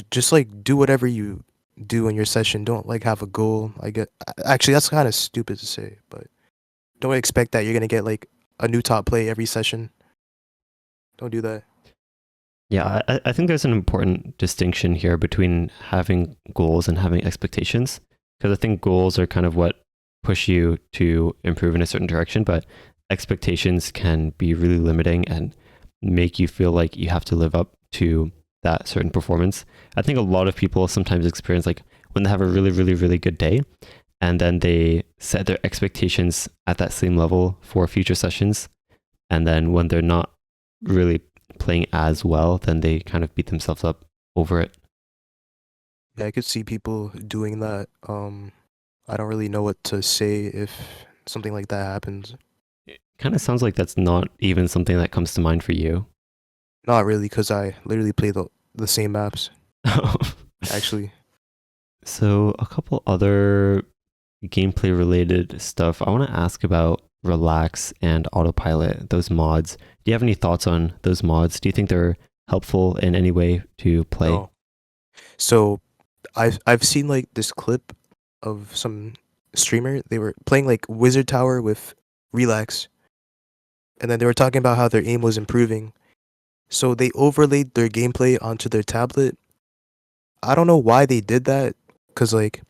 just like do whatever you do in your session. Don't like have a goal. I get actually that's kind of stupid to say, but don't expect that you're gonna get like a new top play every session. Don't do that. Yeah, I think there's an important distinction here between having goals and having expectations. Because I think goals are kind of what push you to improve in a certain direction, but expectations can be really limiting and make you feel like you have to live up to that certain performance. I think a lot of people sometimes experience like when they have a really, really, really good day and then they set their expectations at that same level for future sessions. And then when they're not really playing as well, then they kind of beat themselves up over it. Yeah, I could see people doing that. I don't really know what to say if something like that happens. It kind of sounds like that's not even something that comes to mind for you. Not really, because I literally play the same maps. Actually, So, a couple other gameplay related stuff. I want to ask about Relax and Autopilot, those mods. Do you have any thoughts on those mods? Do you think they're helpful in any way to play? no. So I've seen like this clip of some streamer. They were playing like Wizard Tower with Relax, and then they were talking about how their aim was improving. So they overlaid their gameplay onto their tablet. I don't know why they did that, cause like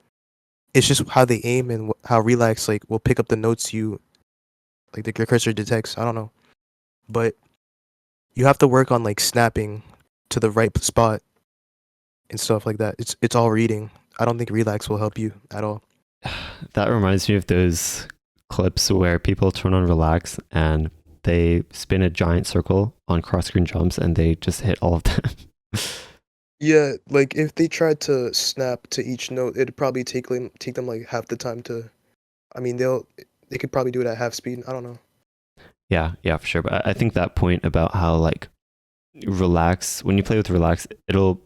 it's just how they aim and how Relax like will pick up the notes you like the your cursor detects. I don't know, but you have to work on like snapping to the right spot and stuff like that. It's all reading. I don't think Relax will help you at all. That reminds me of those clips where people turn on Relax and they spin a giant circle on cross screen jumps and they just hit all of them. Yeah, like if they tried to snap to each note, it'd probably take them like half the time to. I mean, they could probably do it at half speed. I don't know. Yeah, for sure. But I think that point about how like Relax, when you play with Relax, it'll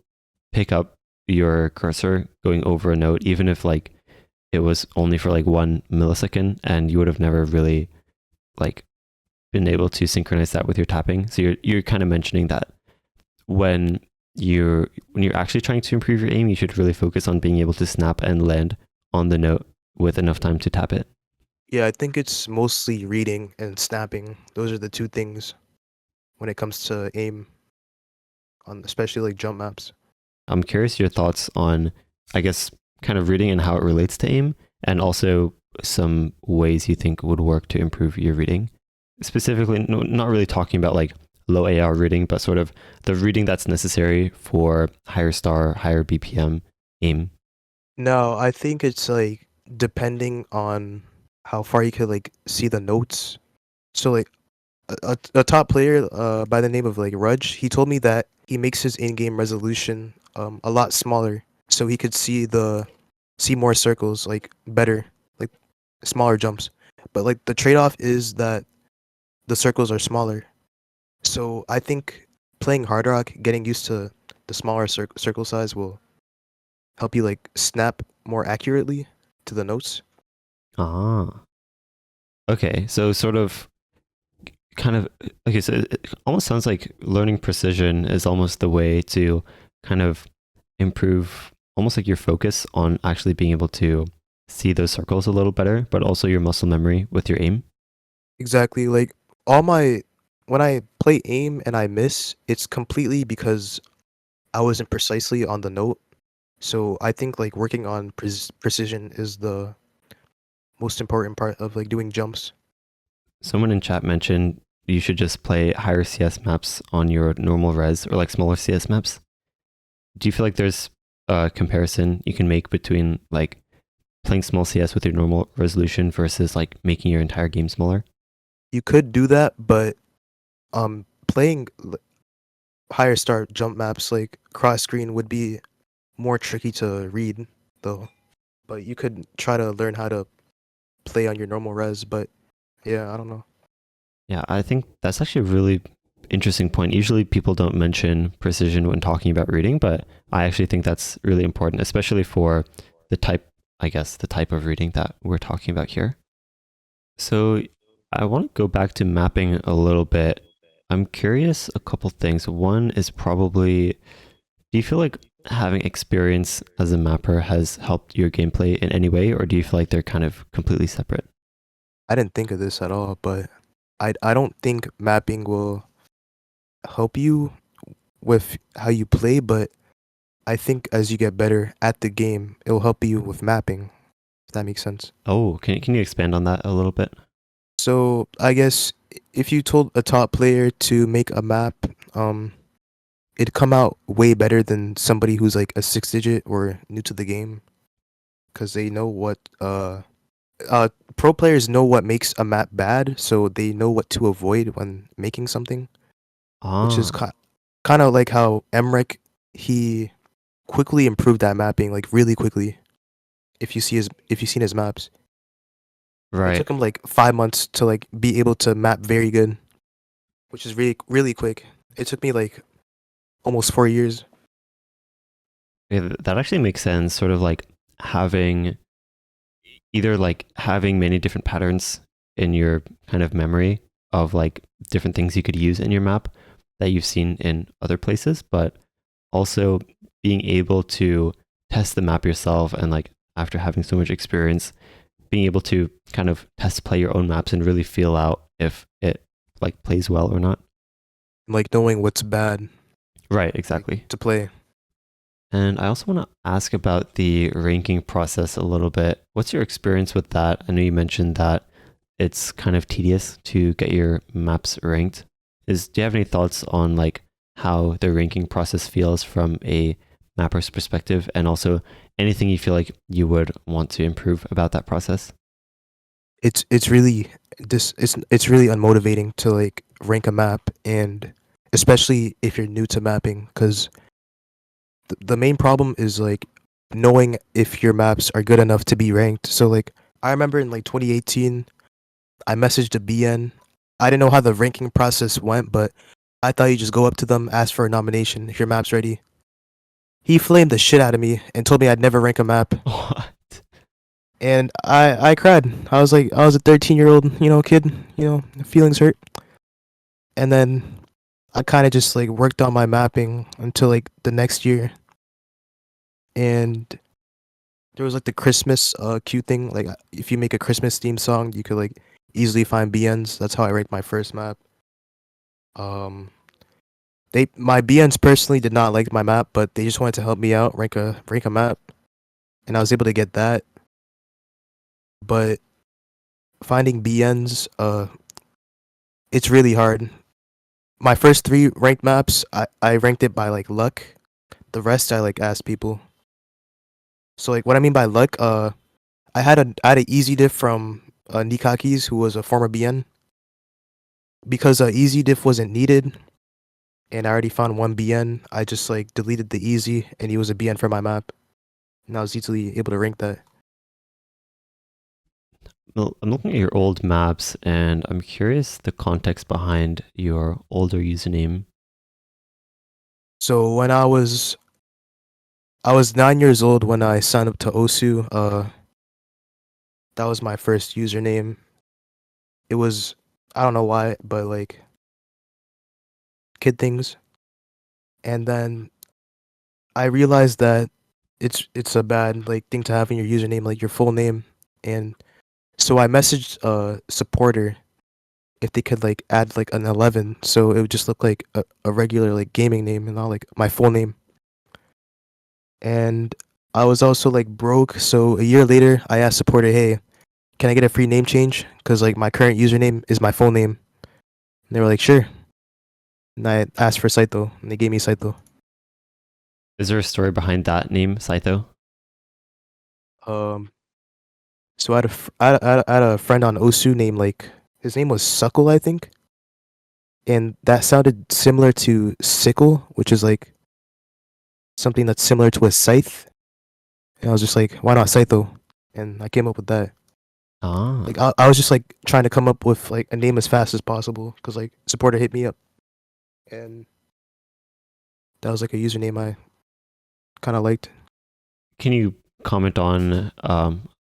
pick up your cursor going over a note, even if like it was only for like 1 millisecond and you would have never really like been able to synchronize that with your tapping. So you're kind of mentioning that when you're actually trying to improve your aim, you should really focus on being able to snap and land on the note with enough time to tap it. Yeah, I think it's mostly reading and snapping. Those are the two things when it comes to aim on especially like jump maps. I'm curious your thoughts on, I guess, kind of reading and how it relates to aim, and also some ways you think would work to improve your reading. Specifically, not really talking about like low AR reading, but sort of the reading that's necessary for higher star, higher BPM aim. No, I think it's like depending on how far you could like see the notes. So like a top player by the name of like Rudge, he told me that he makes his in-game resolution a lot smaller so he could see more circles like better, like smaller jumps. But like the trade-off is that the circles are smaller. So I think playing hard rock, getting used to the smaller circle size will help you like snap more accurately to the notes. Ah, okay. So sort of kind of okay, so it almost sounds like learning precision is almost the way to kind of improve almost like your focus on actually being able to see those circles a little better, but also your muscle memory with your aim. Exactly. Like all my when I play aim and I miss, it's completely because I wasn't precisely on the note. So I think like working on precision is the most important part of like doing jumps. Someone in chat mentioned you should just play higher CS maps on your normal res or like smaller CS maps. Do you feel like there's a comparison you can make between like playing small CS with your normal resolution versus like making your entire game smaller? You could do that, but playing higher start jump maps like cross screen would be more tricky to read though. But you could try to learn how to play on your normal res, but yeah, I don't know. Yeah, I think that's actually a really interesting point. Usually people don't mention precision when talking about reading, but I actually think that's really important, especially for the type, I guess, the type of reading that we're talking about here. So I want to go back to mapping a little bit. I'm curious a couple things. One is probably, do you feel like having experience as a mapper has helped your gameplay in any way, or do you feel like they're kind of completely separate? I didn't think of this at all, but I don't think mapping will help you with how you play, but I think as you get better at the game, it will help you with mapping, if that makes sense. Oh, can you expand on that a little bit? So I guess if you told a top player to make a map, um, it'd come out way better than somebody who's like a six digit or new to the game, because they know what pro players know what makes a map bad, so they know what to avoid when making something, which is Ah, kind of like how Emmerich he quickly improved that mapping like really quickly. If you've seen his maps, it right. took him like 5 months to like be able to map very good, which is really quick. It took me like almost 4 years. Yeah, that actually makes sense. Sort of like having either like having many different patterns in your kind of memory of like different things you could use in your map that you've seen in other places, but also being able to test the map yourself and like after having so much experience, being able to kind of test play your own maps and really feel out if it like plays well or not. Like knowing what's bad Right, like exactly. to play. And I also want to ask about the ranking process a little bit. What's your experience with that? I know you mentioned that it's kind of tedious to get your maps ranked. Do you have any thoughts on like how the ranking process feels from a mapper's perspective, and also anything you feel like you would want to improve about that process? It's really it's really unmotivating to like rank a map, and especially if you're new to mapping, because the main problem is like knowing if your maps are good enough to be ranked. So like I remember in like 2018, I messaged a BN. I didn't know how the ranking process went, but I thought you just go up to them, ask for a nomination if your map's ready. He flamed the shit out of me and told me I'd never rank a map. What? And I cried. I was like, I was a 13-year-old, kid, feelings hurt. And then I kind of just like worked on my mapping until like the next year. And there was like the Christmas queue thing. Like if you make a Christmas theme song, you could like easily find BNs. That's how I ranked my first map. Um, they my BNs personally did not like my map, but they just wanted to help me out rank a map, and I was able to get that. But finding BNs, it's really hard. My first three ranked maps, I ranked it by like luck. The rest I like asked people. So like what I mean by luck, I had an easy diff from Nikakis, who was a former BN, because easy diff wasn't needed, and I already found one BN. I just like deleted the easy, and he was a BN for my map, and I was easily able to rank that. Well, I'm looking at your old maps and I'm curious the context behind your older username. So when I was 9 years old when I signed up to Osu. That was my first username. It was, I don't know why, but like kid things. And then I realized that it's a bad like thing to have in your username, like your full name. And so I messaged a supporter if they could like add like an 11, so it would just look like a regular like gaming name and not like my full name. And I was also like broke, so a year later I asked supporter, hey, can I get a free name change? Because like my current username is my full name. And they were like, sure. And I asked for Sytho, and they gave me Sytho. Is there a story behind that name, Sytho? Um, so I had a friend on Osu named like his name was Suckle, I think, and that sounded similar to sickle, which is like something that's similar to a scythe. And I was just like, why not Sytho? And I came up with that. Ah, Like I was just like trying to come up with like a name as fast as possible because like supporter hit me up, and that was like a username I kind of liked. can you comment on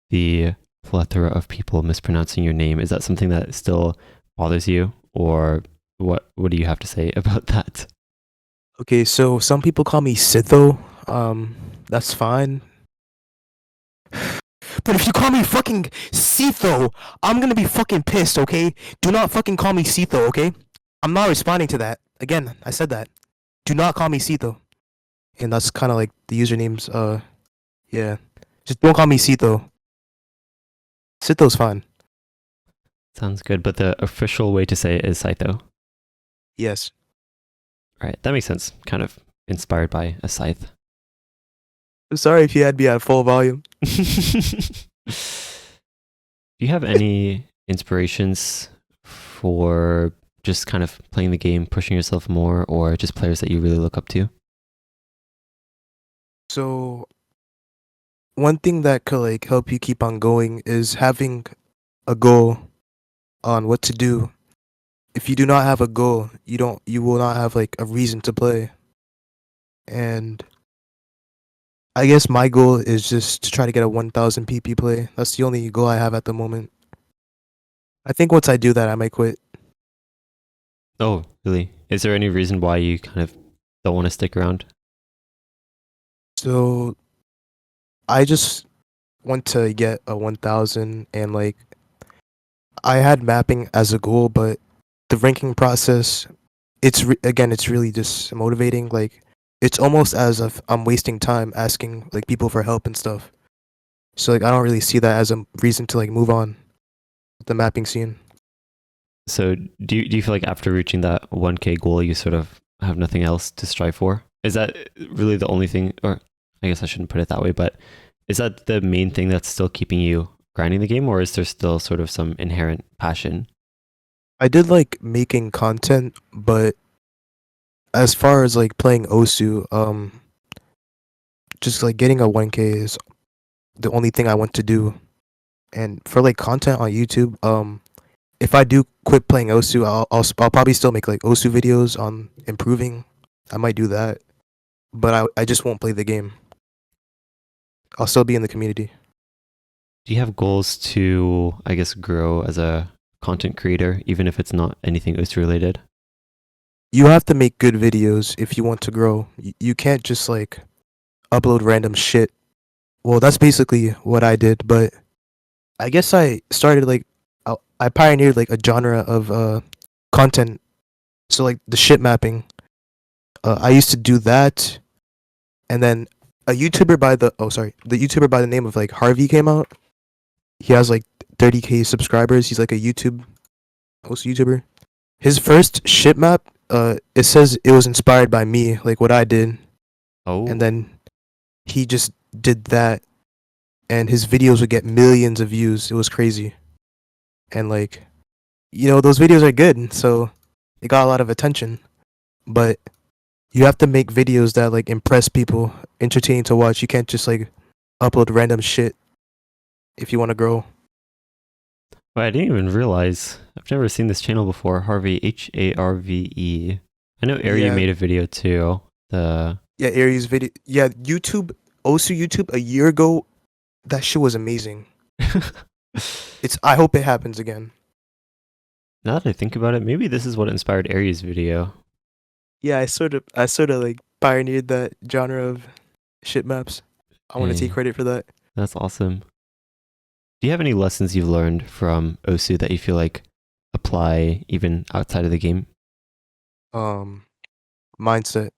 the plethora of people mispronouncing your name? Is that something that still bothers you, or what do you have to say about that? Okay, so some people call me Sytho. That's fine. But if you call me fucking Sytho, I'm gonna be fucking pissed, okay? Do not fucking call me Sytho, okay? I'm not responding to that. Again, I said that. Do not call me Sytho. And that's kind of like the usernames. Yeah. Just don't call me Sytho. Sytho's fine. Sounds good, but the official way to say it is Sytho. Yes. Right, that makes sense. Kind of inspired by a scythe. I'm sorry if you had me at full volume. Do you have any inspirations for just kind of playing the game, pushing yourself more, or just players that you really look up to? So one thing that could like help you keep on going is having a goal on what to do. If you do not have a goal, you will not have like a reason to play. And I guess my goal is just to try to get a 1000 PP play. That's the only goal I have at the moment. I think once I do that, I might quit. Oh, really? Is there any reason why you kind of don't want to stick around? So I just want to get a 1000, and like I had mapping as a goal, but the ranking process, again, it's really just motivating. Like it's almost as if I'm wasting time asking like people for help and stuff. So like I don't really see that as a reason to like move on with the mapping scene. So do you feel like after reaching that 1K goal, you sort of have nothing else to strive for? Is that really the only thing, or I guess I shouldn't put it that way, but is that the main thing that's still keeping you grinding the game, or is there still sort of some inherent passion? I did like making content, but as far as like playing Osu, just like getting a 1K is the only thing I want to do. And for like content on YouTube, if I do quit playing Osu, I'll probably still make like Osu videos on improving. I might do that, but I just won't play the game. I'll still be in the community. Do you have goals to, I guess, grow as a content creator, even if it's not anything OS related? You have to make good videos if you want to grow. You can't just like upload random shit well, that's basically what I did. But I guess I started like I pioneered like a genre of content. So like the shit mapping. I used to do that, and then a YouTuber by the YouTuber by the name of like Harvey came out. He has like 30K subscribers. He's like a host YouTuber. His first shit map, it says it was inspired by me, like what I did, and Oh, then he just did that, and his videos would get millions of views. It was crazy, and like, those videos are good, so it got a lot of attention. But you have to make videos that like impress people, entertaining to watch. You can't just like upload random shit if you want to grow. well, I didn't even realize. I've never seen this channel before. Harvey, Harve. I know Ari Yeah, made a video too. The yeah, Aries video. Yeah, YouTube, also YouTube a year ago. That shit was amazing. It's. I hope it happens again. Now that I think about it, maybe this is what inspired Ari's video. Yeah, I sort of like pioneered that genre of shit maps. I want to take Eh, credit for that. that's awesome. Do you have any lessons you've learned from Osu that you feel like apply even outside of the game? Um, Mindset,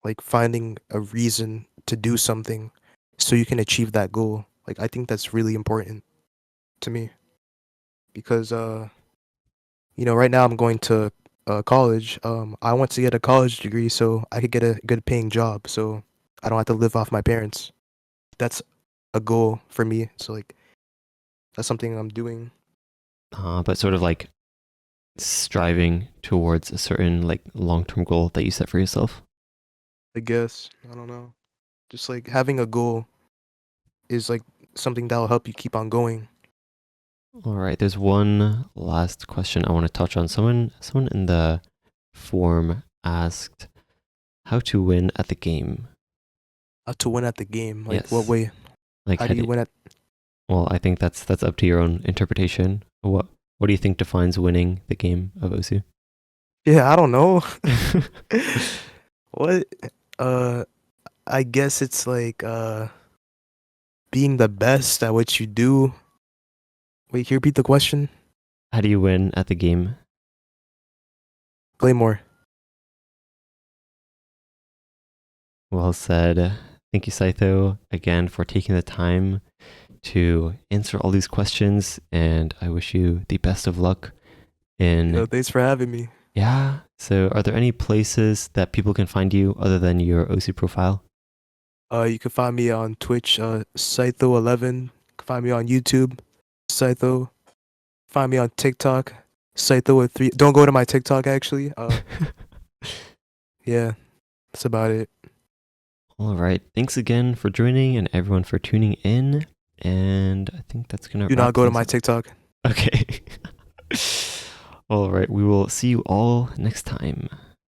like finding a reason to do something so you can achieve that goal. Like I think that's really important to me because right now I'm going to college. I want to get a college degree so I could get a good paying job so I don't have to live off my parents. That's a goal for me. So like that's something I'm doing. But sort of like striving towards a certain like long-term goal that you set for yourself. I guess. I don't know. Just like having a goal is like something that'll help you keep on going. All right, there's one last question I want to touch on. Someone in the forum asked how to win at the game. To win at the game. Like what Yes. way? Like How do you win at well, I think that's up to your own interpretation. What do you think defines winning the game of Osu? Yeah, I don't know. What uh I guess it's like being the best at what you do. Wait, can you repeat the question? How do you win at the game? Play more. Well said. Thank you, Sytho, again for taking the time to answer all these questions, and I wish you the best of luck in. Thanks for having me. Yeah. So, are there any places that people can find you other than your OC profile? You can find me on Twitch, Sytho11. You can find me on YouTube, Sytho. Find me on TikTok, Sytho with 3. Don't go to my TikTok actually. Yeah, that's about it. All right. Thanks again for joining and everyone for tuning in. And I think that's going to Do not wrap go to things my up. TikTok. Okay. All right. We will see you all next time.